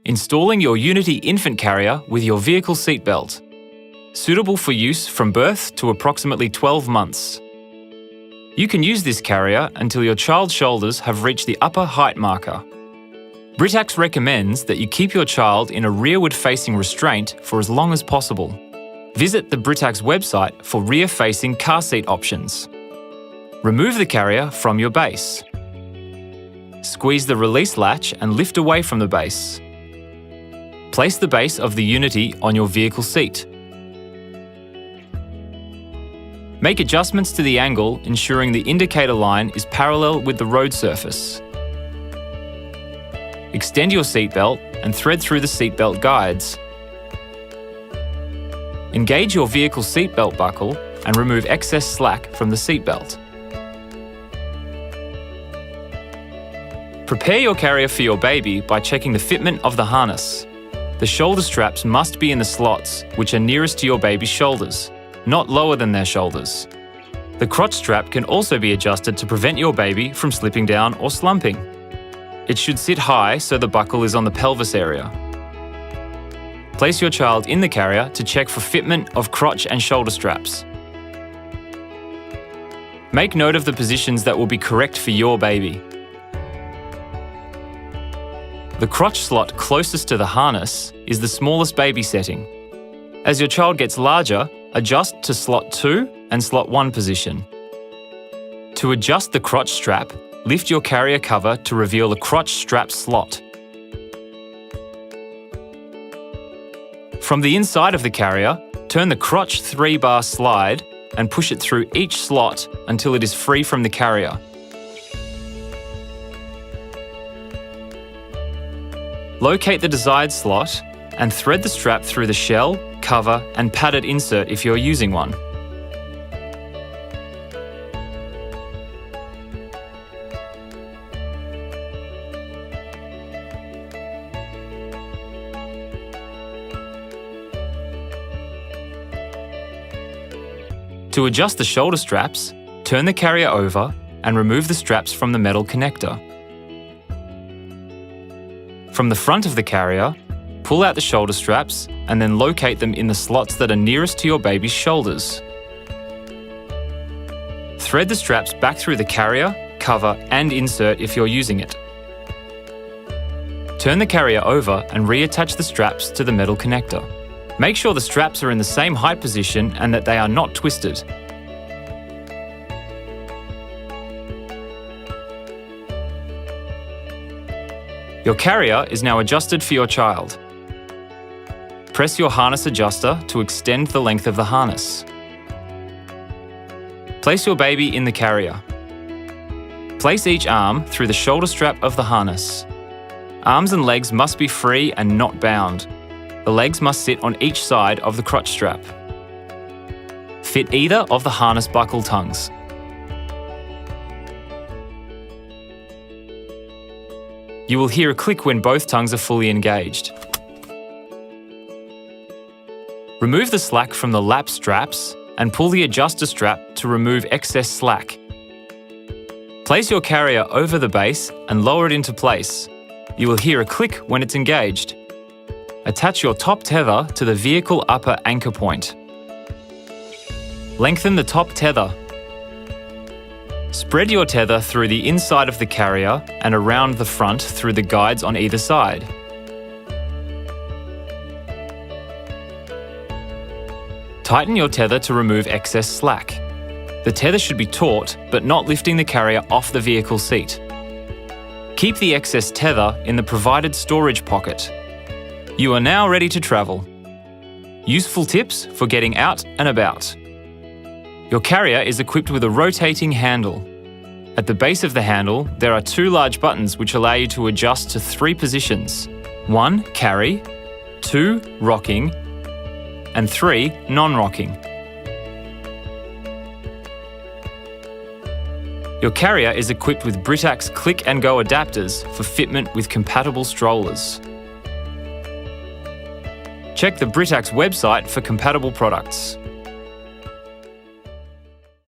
Installing your Unity infant carrier with your vehicle seatbelt. Suitable for use from birth to approximately 12 months. You can use this carrier until your child's shoulders have reached the upper height marker. Britax recommends that you keep your child in a rearward-facing restraint for as long as possible. Visit the Britax website for rear-facing car seat options. Remove the carrier from your base. Squeeze the release latch and lift away from the base. Place the base of the Unity on your vehicle seat. Make adjustments to the angle, ensuring the indicator line is parallel with the road surface. Extend your seatbelt and thread through the seatbelt guides. Engage your vehicle seatbelt buckle and remove excess slack from the seatbelt. Prepare your carrier for your baby by checking the fitment of the harness. The shoulder straps must be in the slots, which are nearest to your baby's shoulders, not lower than their shoulders. The crotch strap can also be adjusted to prevent your baby from slipping down or slumping. It should sit high so the buckle is on the pelvis area. Place your child in the carrier to check for fitment of crotch and shoulder straps. Make note of the positions that will be correct for your baby. The crotch slot closest to the harness is the smallest baby setting. As your child gets larger, adjust to slot 2 and slot 1 position. To adjust the crotch strap, lift your carrier cover to reveal the crotch strap slot. From the inside of the carrier, turn the crotch 3-bar slide and push it through each slot until it is free from the carrier. Locate the desired slot and thread the strap through the shell, cover and padded insert if you're using one. To adjust the shoulder straps, turn the carrier over and remove the straps from the metal connector. From the front of the carrier, pull out the shoulder straps and then locate them in the slots that are nearest to your baby's shoulders. Thread the straps back through the carrier, cover and insert if you're using it. Turn the carrier over and reattach the straps to the metal connector. Make sure the straps are in the same height position and that they are not twisted. Your carrier is now adjusted for your child. Press your harness adjuster to extend the length of the harness. Place your baby in the carrier. Place each arm through the shoulder strap of the harness. Arms and legs must be free and not bound. The legs must sit on each side of the crotch strap. Fit either of the harness buckle tongues. You will hear a click when both tongues are fully engaged. Remove the slack from the lap straps and pull the adjuster strap to remove excess slack. Place your carrier over the base and lower it into place. You will hear a click when it's engaged. Attach your top tether to the vehicle upper anchor point. Lengthen the top tether. Spread your tether through the inside of the carrier and around the front through the guides on either side. Tighten your tether to remove excess slack. The tether should be taut, but not lifting the carrier off the vehicle seat. Keep the excess tether in the provided storage pocket. You are now ready to travel. Useful tips for getting out and about. Your carrier is equipped with a rotating handle. At the base of the handle, there are 2 large buttons which allow you to adjust to 3 positions. 1. Carry, 2. Rocking, and 3. Non-rocking. Your carrier is equipped with Britax click and go adapters for fitment with compatible strollers. Check the Britax website for compatible products.